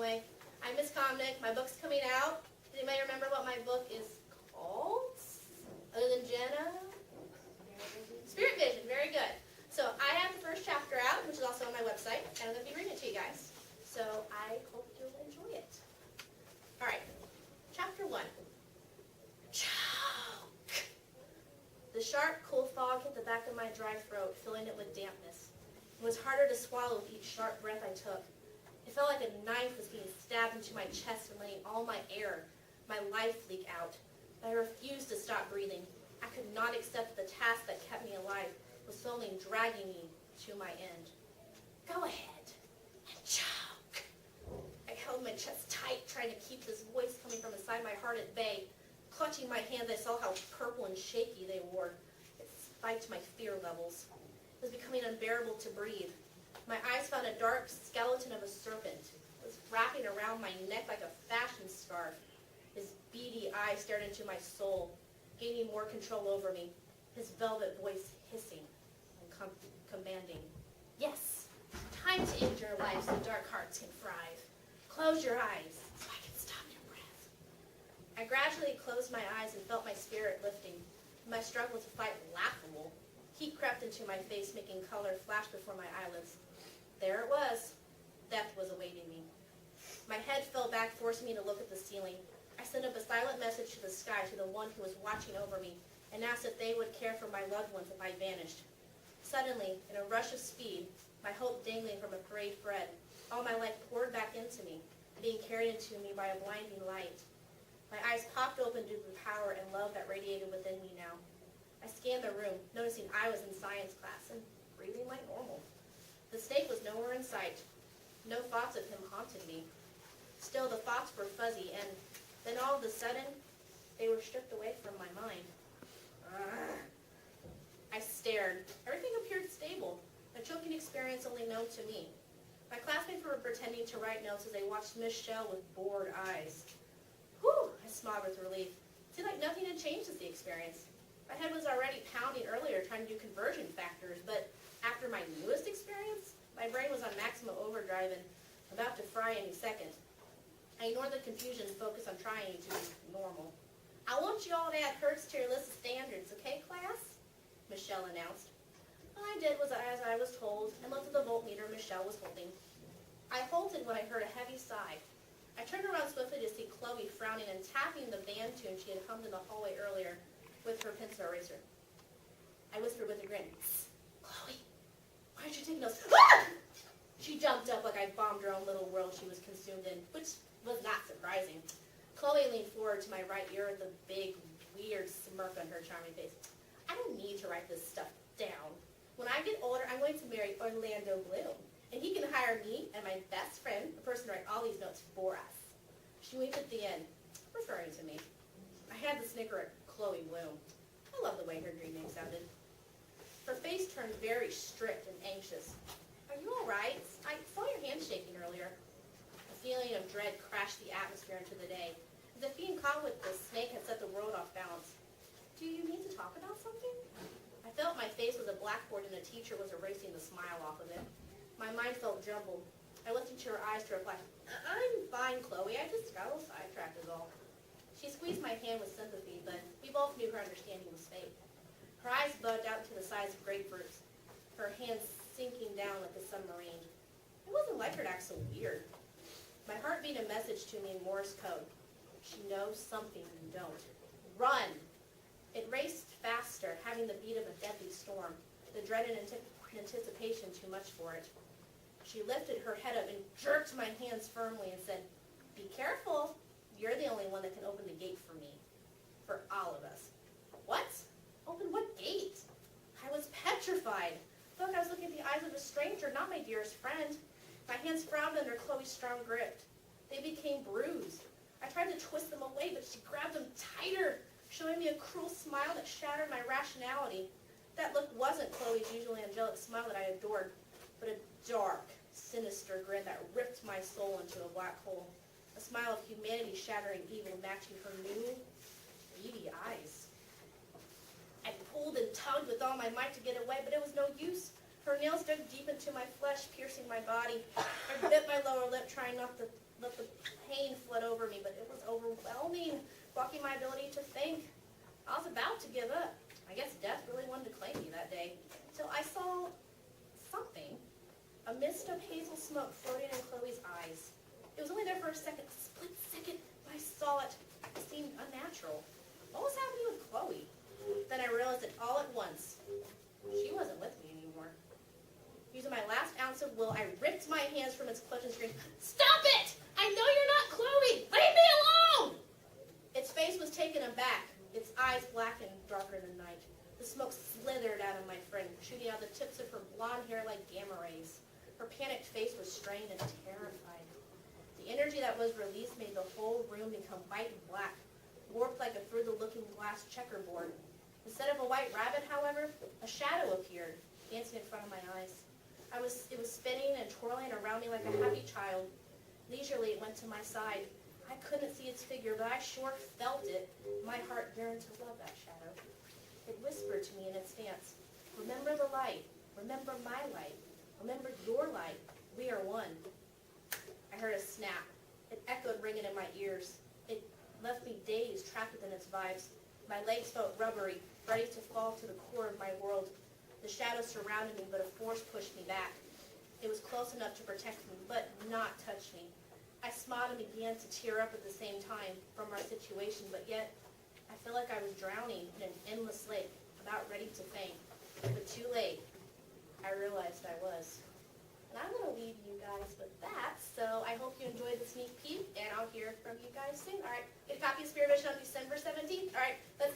anyway. I'm Miss Comnick. My book's coming out. Does anybody remember what my book is called? Other than Jenna? Spirit Vision. Very good. So I have the first chapter out, which is also on my website, and I'm going to be reading it to you guys. So I hope you'll enjoy it. All right. Chapter 1. Choke. The sharp, cool fog hit the back of my dry throat, filling it with dampness. It was harder to swallow with each sharp breath I took. It felt like a knife was being stabbed into my chest and letting all my air, my life leak out. But I refused to stop breathing. I could not accept the task that kept me alive was slowly dragging me to my end. Go ahead and choke. I held my chest tight, trying to keep this voice coming from inside my heart at bay. Clutching my hands, I saw how purple and shaky they were. It spiked my fear levels. It was becoming unbearable to breathe. My eyes found a dark skeleton of a serpent. It was wrapping around my neck like a fashion scarf. His beady eyes stared into my soul, gaining more control over me, his velvet voice hissing and commanding. Yes, time to end your life so dark hearts can thrive. Close your eyes so I can stop your breath. I gradually closed my eyes and felt my spirit lifting. My struggle to fight laughable. Heat crept into my face, making color flash before my eyelids. There it was. Death was awaiting me. My head fell back, forcing me to look at the ceiling. I sent up a silent message to the sky, to the one who was watching over me, and asked if they would care for my loved ones if I vanished. Suddenly, in a rush of speed, my hope dangling from a frayed thread, all my life poured back into me, being carried into me by a blinding light. My eyes popped open due to the power and love that radiated within me now. I scanned the room, noticing I was in science class and breathing like normal. The snake was nowhere in sight. No thoughts of him haunted me. Still, the thoughts were fuzzy, and then all of a sudden, they were stripped away from my mind. I stared. Everything appeared stable, a choking experience only known to me. My classmates were pretending to write notes as they watched Miss Shell with bored eyes. Whew, I smiled with relief. It seemed like nothing had changed since the experience. My head was already pounding earlier trying to do conversion factors, but after my newest experience, my brain was on maximum overdrive and about to fry any second. I ignored the confusion and focused on trying to be normal. I want you all to add hertz to your list of standards, okay, class? Michelle announced. All I did was as I was told and looked at the voltmeter Michelle was holding. I halted when I heard a heavy sigh. I turned around swiftly to see Chloe frowning and tapping the band tune she had hummed in the hallway earlier with her pencil eraser. I whispered with a grin, Chloe, why aren't you taking those? Ah! She jumped up like I bombed her own little world she was consumed in, which was not surprising. Chloe leaned forward to my right ear with a big, weird smirk on her charming face. I don't need to write this stuff down. When I get older, I'm going to marry Orlando Bloom, and he can hire me and my best friend, the person to write all these notes for us. She winked at the end, referring to me. I had to snicker at Chloe Bloom. I love the way her dream name sounded. Her face turned very strict and anxious. Are you all right? I saw your hand shaking earlier. A feeling of dread crashed the atmosphere into the day, as if being caught with the snake had set the world off balance. Do you need to talk about something? I felt my face was a blackboard and a teacher was erasing the smile off of it. My mind felt jumbled. I looked into her eyes to reply, I'm fine, Chloe. I just got a little sidetracked is all. She squeezed my hand with sympathy, but we both knew her understanding was fake. Her eyes bugged out to the size of grapefruits, her hands sinking down like a submarine. It wasn't like her to act so weird. My heart beat a message to me in Morse code. She knows something you don't. Run! It raced faster, having the beat of a deadly storm, the dread and anticipation too much for it. She lifted her head up and jerked my hands firmly and said, Be careful. You're the only one that can open the gate for me. For all of us. What? Open what gate? I was petrified. I felt like I was looking at the eyes of a stranger, not my dearest friend. My hands frowned under Chloe's strong grip. They became bruised. I tried to twist them away, but she grabbed them tighter, showing me a cruel smile that shattered my rationality. That look wasn't Chloe's usually angelic smile that I adored, but a dark, sinister grin that ripped my soul into a black hole. A smile of humanity shattering evil, matching her new, beady eyes. I pulled and tugged with all my might to get away, but it was no use. Her nails dug deep into my flesh, piercing my body. I bit my lower lip, trying not to let the pain flood over me, but it was overwhelming, blocking my ability to think. I was about to give up. I guess death really wanted to claim me that day. So I saw something, a mist of hazel smoke floating in Chloe's eyes. It was only there for a second, a split second, but I saw it. It seemed unnatural. What was happening with Chloe? Then I realized it all at once. She wasn't with me anymore. Using my last ounce of will, I ripped my hands from its clutch and screamed, "Stop it! I know you're not Chloe! Leave me alone!" Its face was taken aback, its eyes blackened darker than night. The smoke slithered out of my friend, shooting out the tips of her blonde hair like gamma rays. Her panicked face was strained and terrified. The energy that was released made the whole room become white and black, warped like a through-the-looking glass checkerboard. Instead of a white rabbit, however, a shadow appeared, dancing in front of my eyes. It was spinning and twirling around me like a happy child. Leisurely, it went to my side. I couldn't see its figure, but I sure felt it. My heart yearned to love that shadow. It whispered to me in its dance, "Remember the light. Remember my light. Remember your light. We are one." I heard a snap. It echoed ringing in my ears. It left me dazed, trapped within its vibes. My legs felt rubbery, ready to fall to the core of my world. The shadow surrounded me, but a force pushed me back. It was close enough to protect me, but not touch me. I smiled and began to tear up at the same time from our situation, but yet I felt like I was drowning in an endless lake, about ready to faint. But too late, I realized I was. And I'm going to leave you guys with that, so I hope you enjoyed the sneak peek, and I'll hear from you guys soon. All right, get a copy of Spirit Vision on December 17th. All right, let's